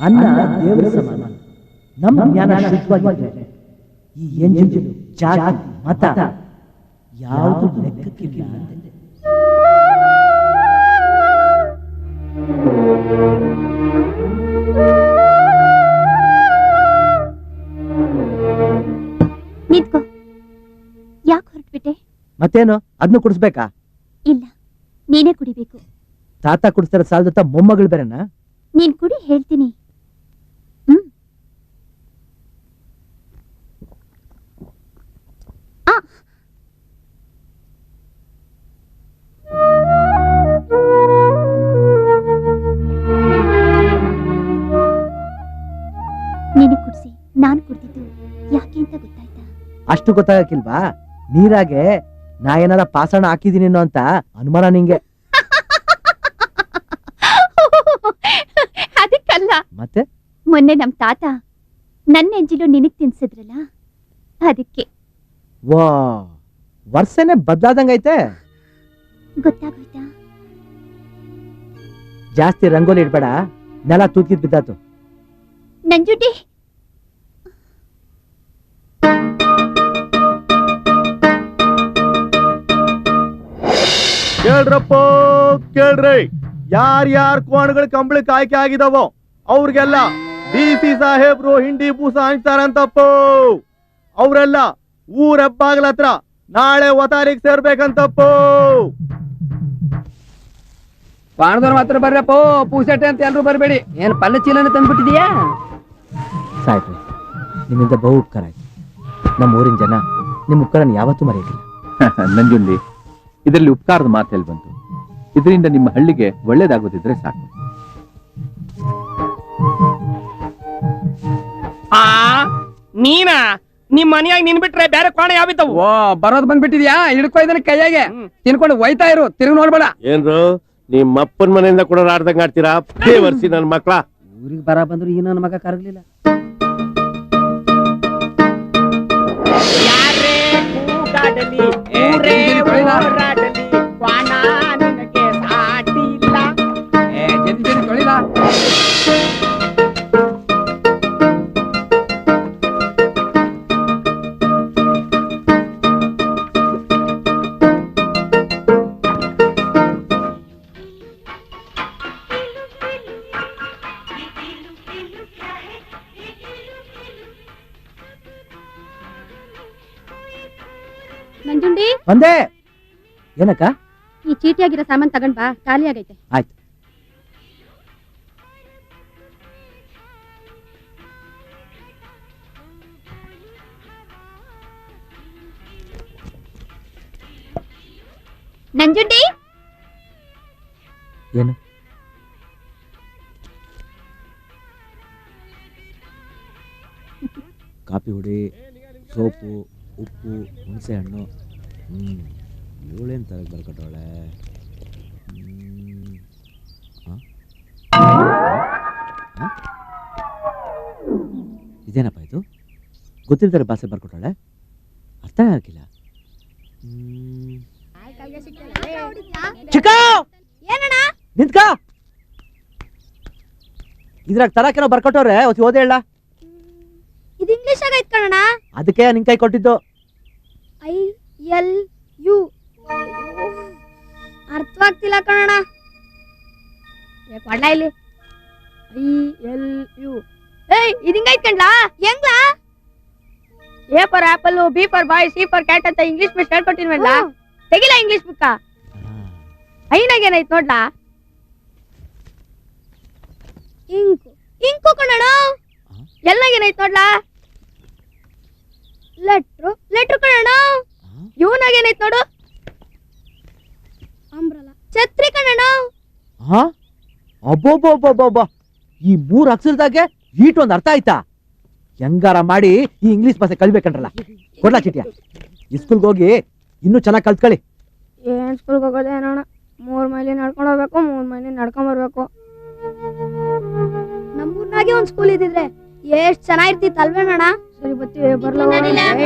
ಅನ್ನ ದೇವರ ಸಮಾನ. ನಮ್ಮ ಜ್ಞಾನ ಶುದ್ಧವಾಗಿದ್ರೆ ಈ ಎಂಜು ಜಾತಿ ಮತ ಯಾವುದು ಲೆಕ್ಕಕ್ಕಿಲ್ಲ. ನಿಂತ್ಕೋ. ಯಾಕೆ ಹೊರಟ್ಬಿಟ್ಟೆ? ಮತ್ತೇನು ಅದನ್ನು ಕುಡಿಸ್ಬೇಕಾ? ಇಲ್ಲ, ನೀನೇ ಕುಡಿಬೇಕು. ತಾತ ಕುಡಿಸ್ತಾರ ಸಾಲದತ್ತ ಮೊಮ್ಮಗಳು ಬೇರೆನಾ? ನೀನ್ ಕುಡಿ, ಹೇಳ್ತೀನಿ. ನೀನು ಕುಡಿಸಿ, ನಾನು ಕುಡ್ದಿದ್ದು ಯಾಕೆ ಅಂತ ಗೊತ್ತಾಯ್ತಾ? ಅಷ್ಟು ಗೊತ್ತಾಗಕ್ಕಿಲ್ವಾ? ನೀರಾಗೆ ನಾ ಏನಾರ ಪಾಸಣ ಹಾಕಿದೀನಿ ಅಂತ ಅನುಮಾನ ನಿಂಗೆ? ಅದಕ್ಕಲ್ಲ, ಮತ್ತೆ ಮೊನ್ನೆ ನಮ್ ತಾತ ನನ್ನ ಎಂಜಿಲು ನಿನಗ್ ತಿನ್ಸಿದ್ರಲ್ಲ, ಅದಕ್ಕೆ. ವಾ, ವರ್ಷನೇ ಬದಲಾದಂಗೈತೆ. ಗೊತ್ತಾಗೋಯ್ತಾ? ಜಾಸ್ತಿ ರಂಗೋಲಿ ಇಡ್ಬೇಡ, ನೆಲ ತೂಕಿದ್ ಬಿದ್ದಾತು. ನಂಜುಂಡಿ, ಕೇಳ್ರಪ್ಪ ಕೇಳ್ರಿ, ಯಾರ್ಯಾರ ಕೋಣಗಳು ಕಂಬಳಕ್ಕೆ ಆಯ್ಕೆ ಆಗಿದಾವೋ ಅವ್ರಿಗೆಲ್ಲ ಡಿ.ಸಿ. ಸಾಹೇಬ್ರು ಹಿಂಡಿ ಬೂಸ ಹಂಚ್ತಾರಂತಪ್ಪ. ಅವ್ರೆಲ್ಲ ಊರ ಹೆಬ್ಬಾಗ್ಲ ಹತ್ರ ನಾಳೆ ಒತಾರಿಗೆ ಸೇರ್ಬೇಕಂತಪ್ಪ. ಬಾಣದವ್ರು ಮಾತ್ರ ಬರ್ರಪ್ಪ, ಪೂಸಟ್ಟೆ ಅಂತ ಎಲ್ರು ಬರ್ಬೇಡಿ. ಏನ್ ಪಲ್ಲೆ ಚೀಲನ ತಂದ್ಬಿಟ್ಟಿದೀಯಾ? ಸಾಯ್ತು, ನಿಮ್ಮಿಂದ ಬಹು ಉಪಕಾರ ಆಯ್ತು. ನಮ್ಮ ಊರಿನ ಜನ ನಿಮ್ಮ ಉಪಕಾರನ ಯಾವತ್ತೂ ಮರೆಯಲಿಲ್ಲ. ನಂಜುಂಡಿ, ಇದರಲ್ಲಿ ಉಪಕಾರದ ಮಾತು ಎಲ್ಲಿ ಬಂತು? ಇದರಿಂದ ನಿಮ್ಮ ಹಳ್ಳಿಗೆ ಒಳ್ಳೇದಾಗೋದಿದ್ರೆ ಸಾಕು. ನೀನಾ? ನಿಮ್ ಮನೆಯಾಗ ನಿನ್ ಬಿಟ್ರೆ ಬೇರೆ ಕೋಣ ಯಾವಿದ್ದವು? ಓ, ಬರೋದ್ ಬಂದ್ಬಿಟ್ಟಿದ್ಯಾ? ಹಿಡ್ಕೊ ಇದನ್ನ ಕೈಯಾಗೆ, ತಿನ್ಕೊಂಡು ಒಯ್ತಾ ಇರು, ತಿರುಗಿ ನೋಡ್ಬೇಡ. ಏನ್ರು ನಿಮ್ಮ ಅಪ್ಪನ ಮನೆಯಿಂದ ಕೂಡ ಆಡ್ದಂಗ ಆಡ್ತೀರಾ? ವರ್ಷಿ ನನ್ ಮಕ್ಳ ಊರಿಗೆ ಬರ ಬಂದ್ರು ಈ ನನ್ನ ಮಗ ಕರಗ್ಲಿಲ್ಲ. ಯಾರೇ ಕೂಗಾಡಲಿ, ಊರೇ ಹೋರಾಡಲಿ, ಕ್ವಾಣ ನಿನಗೆ ಸಾಟಿ ಇಲ್ಲ. ಜಲ್ದಿ ಜಲ್ದಿ ತೊಳಿಲ. ನಂಜುಂಡಿ, ಒಂದೇ ಏನಕ್ಕ? ಈ ಚೀಟಿಯಾಗಿರೋ ಸಾಮಾನ್ ತಗೊಂಡ್ ಬಾ, ಖಾಲಿ ಆಗೈತೆ. ಆಯ್ತು. ನಂಜುಂಡಿ, ಏನು? ಕಾಫಿ ಹುಡಿ, ಸೋಪು, ಉಪ್ಪು, ಹುಣಸೆ ಹಣ್ಣು. ಇವಳೇನು ತರಕ್ಕೆ ಬರ್ಕೊಟ್ಟವಳೆ? ಇದೇನಪ್ಪ ಇದು? ಗೊತ್ತಿರ್ತಾರೆ ಭಾಷೆ ಬರ್ಕೊಟ್ಟವಳೆ, ಅರ್ಥ ಆಗಿಲ್ಲ. ಚಿಕ್ಕ ನಿಂತ್ಕ. ಇದ್ರಾಗ ತರಕೇನೋ ಬರ್ಕೊಟ್ಟವ್ರೆ, ಓದಿ ಹೇಳ. ಇದು ಇಂಗ್ಲಿಷ್ ಆಗೈತ್ ಕಣಣ್ಣ. ಅದಕ್ಕೆ ನಿನ್ ಕೈ ಕೊಟ್ಟಿದ್ದು. ILU ಅರ್ಥವಾಗ್ತಿಲ್ಲ ಕಣಣ್ಣ. ಕೊಡ್ಲ ಇಲ್ಲಿ. ILU ಇದು ಹಿಂಗೈತ್ ಕಣ್ಲಾ? ಹೆಂಗ್ಲಾ? A for apple, B for boy, C for cat ಅಂತ ಇಂಗ್ಲಿಷ್ ಮಿಸ್ ಹೇಳ್ಕೊಟ್ಟಿನ್ವಲ್ಲ. ತೆಗಿಲ ಇಂಗ್ಲಿಷ್ ಬುಕ್ಕ. ಐನಾಗ ಏನೈತ್ ನೋಡ್ಲಾ? ಇಂಕು ಇಂಕು ಕಣಣ್ಣ. ಎಲ್ಲಾಗ ಏನೈತ್ ನೋಡ್ಲಾ? ಲೆಟ್ರು ಕಣಣ್ಣ. ಇವನಾಗ ಏನೈತ್ ನೋಡು? ಅಂಬ್ರಲ್ಲ. ಛತ್ರಿ ಕಣಣ್ಣ. ಅಬ್ಬೊಬ್ಬೊಬ್ಬೊಬ್ಬ, ಈ 3 ಅಕ್ಷರದಾಗೆ ಈಟೊಂದು ಅರ್ಥ ಆಯ್ತಾ? ಹೆಂಗಾರ ಮಾಡಿ ಈ ಇಂಗ್ಲಿಷ್ ಭಾಷೆ ಕಲಿಬೇಕಂಡ್ರಲ್ಲ. ಕೊಡ್ಲಾ ಚಿಟಿಯ? ಸ್ಕೂಲ್ಗೆ ಹೋಗಿ ಇನ್ನೂ ಚೆನ್ನಾಗಿ ಕಲ್ತ್ಕೊಳ್ಳಿ. ಏನ್ ಸ್ಕೂಲ್ಗೆ ಹೋಗೋದೇ ನೋಣ? 3 ಮೈಲಿ ನಡ್ಕೊಂಡು ಹೋಗ್ಬೇಕು, 3 ಮೈಲಿ ನಡ್ಕೊಂಡ್ ಬರ್ಬೇಕು. ನಮ್ಮೂರ್ನಾಗೆ ಒಂದ್ ಸ್ಕೂಲ್ ಇದ್ದಿದ್ರೆ ಎಷ್ಟ್ ಚೆನ್ನಾಗಿರ್ತಿತ್ತು ಅಲ್ವೇನಣ್ಣ? ಸರಿ ಬರ್ತೀವಿ. ಬರ್ಲ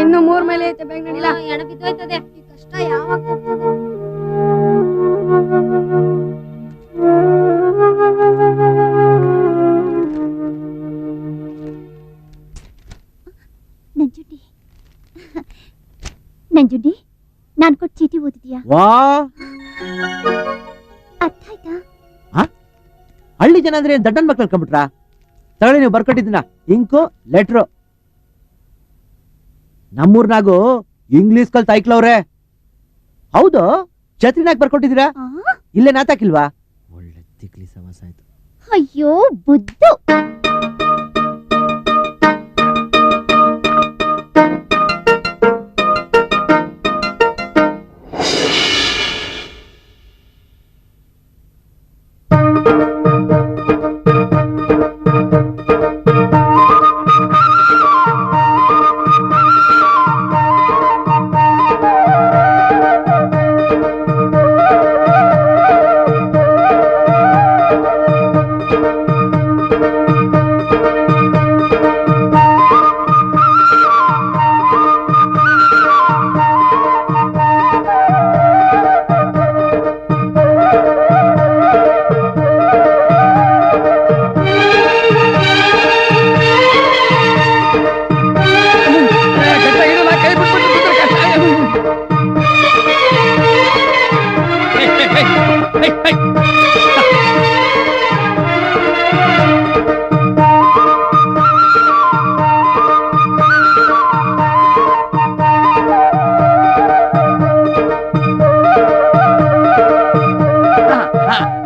ಇನ್ನು 3 ಮೈಲಿ ಐತೆ, ಬೇಗ ನಡಿಲ್ಲ. ಎಣ ಬಿದ್ದೋಯ್ತದೆ. ಈ ಕಷ್ಟ ಯಾವಾಗ ನಂಜುಂಡಿ ನಾನ್ ಕೊಟ್ಟು ಚೀಟಿ ಓದಿದ್ಯಾ? ವಾ ಅರ್ಥ ಆಯ್ತಾ? ಹಳ್ಳಿ ಜನ ಅಂದ್ರೆ ಏನ್ ದಡ್ಡನ್ ಮಕ್ಳು ಅನ್ಕೊಂಡ್ಬಿಟ್ರಾ? ತಗೊಳ್ಳಿ, ನೀವು ಬರ್ಕೊಟ್ಟಿದ್ದೀನ ಇಂಕು ಲೆಟ್ರು. ನಮ್ಮೂರ್ನಾಗು ಇಂಗ್ಲಿಷ್ ಕಲ್ತ್ ಐಕ್ಲವ್ರೆ. ಹೌದು, ಛತ್ರಿನಾಗ್ ಬರ್ಕೊಟ್ಟಿದ್ದೀರಾ? ಇಲ್ಲೇ ನಾತಾಕಿಲ್ವಾ? ಒಳ್ಳೆ ತಿಕ್ಲಿ ಸಮಾಸ ಆಯ್ತು. ಅಯ್ಯೋ ಬುದ್ದು.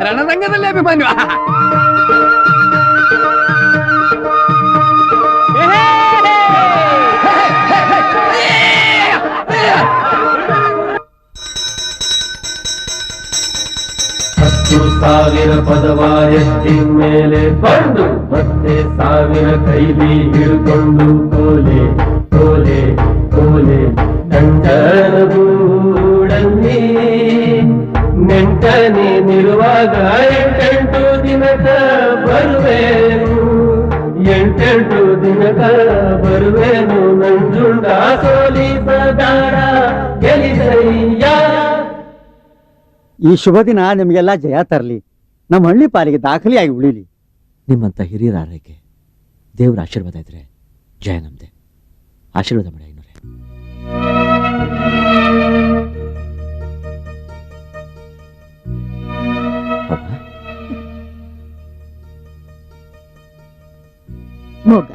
ರಣರಂಗದಲ್ಲಿ ಅಭಿಮಾನ್ಯ. ಸಾವಿರ ಪದವಾಯತ್ತಿ ಮೇಲೆ ಬಂದು ಮತ್ತೆ ಸಾವಿರ ಕೈಲಿ ಹಿಡ್ಕೊಂಡು ಕೋಲೆ ಕೋಲೆ ಕೋಲೆ ಕಂಠನ ಗೂಡಲ್ಲಿ ನೆಂಟನೆ ನಿರುವಾಗ ಎಂಟೆಂಟು ದಿನಕ ಬರುವೇನು, ಎಂಟೆಂಟು ದಿನಕ ಬರುವೇನು ನಂಜುಂಡ ಸೋಲಿಸದಾರ ಗೆಲಿಸಯ್ಯ. ಈ ಶುಭ ದಿನ ನಿಮಗೆಲ್ಲ ಜಯ ತರಲಿ, ನಮ್ಮ ಹಳ್ಳಿ ಪಾಲಿಗೆ ದಾಖಲೆಯಾಗಿ ಉಳಿಲಿ. ನಿಮ್ಮಂತ ಹಿರಿಯರ ಆರೈಕೆ, ದೇವ್ರ ಆಶೀರ್ವಾದ ಇದ್ರೆ ಜಯ ನಮ್ದೆ. ಆಶೀರ್ವಾದ ಮಾಡಿ ಐನೂರೇ. ಮೋಗ,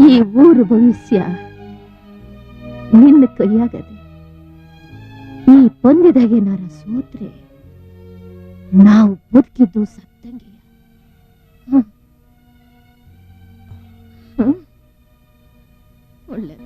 ಈ ಊರು ಭವಿಷ್ಯ ನಿನ್ನ ಕೈಯಾಗದೆ. ಈ ಪಂದ್ಯದಾಗ ಏನಾರ ಸೋತ್ರೆ ನಾವು ಬದುಕಿದ್ದು ಸತ್ತಂಗೆ. ಒಳ್ಳೆದ.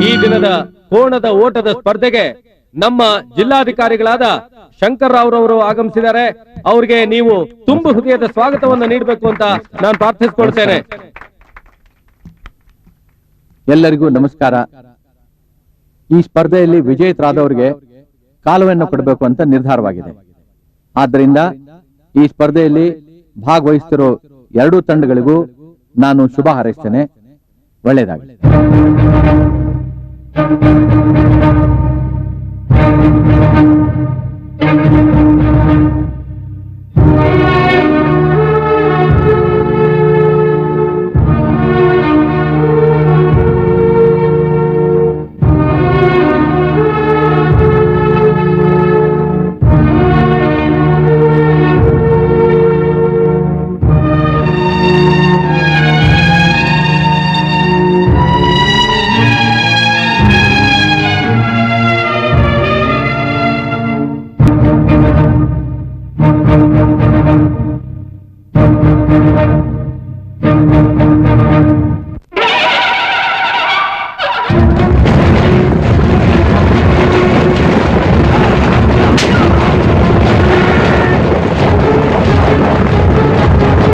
ಈ ದಿನದ ಕೋಣದ ಓಟದ ಸ್ಪರ್ಧೆಗೆ ನಮ್ಮ ಜಿಲ್ಲಾಧಿಕಾರಿಗಳಾದ ಶಂಕರ್ರಾವ್ ರವರು ಆಗಮಿಸಿದ್ದಾರೆ. ಅವ್ರಿಗೆ ನೀವು ತುಂಬು ಹೃದಯದ ಸ್ವಾಗತವನ್ನು ನೀಡಬೇಕು ಅಂತ ನಾನು ಪ್ರಾರ್ಥಿಸಿಕೊಳ್ತೇನೆ. ಎಲ್ಲರಿಗೂ ನಮಸ್ಕಾರ. ಈ ಸ್ಪರ್ಧೆಯಲ್ಲಿ ವಿಜೇತರಾದವರಿಗೆ ಕಾಲುವೆಯನ್ನು ಕೊಡಬೇಕು ಅಂತ ನಿರ್ಧಾರವಾಗಿದೆ. ಆದ್ದರಿಂದ ಈ ಸ್ಪರ್ಧೆಯಲ್ಲಿ ಭಾಗವಹಿಸುತ್ತಿರೋ ಎರಡೂ ತಂಡಗಳಿಗೂ ನಾನು ಶುಭ ಹಾರೈಸ್ತೇನೆ. ಒಳ್ಳೆಯದಾಗಲಿ.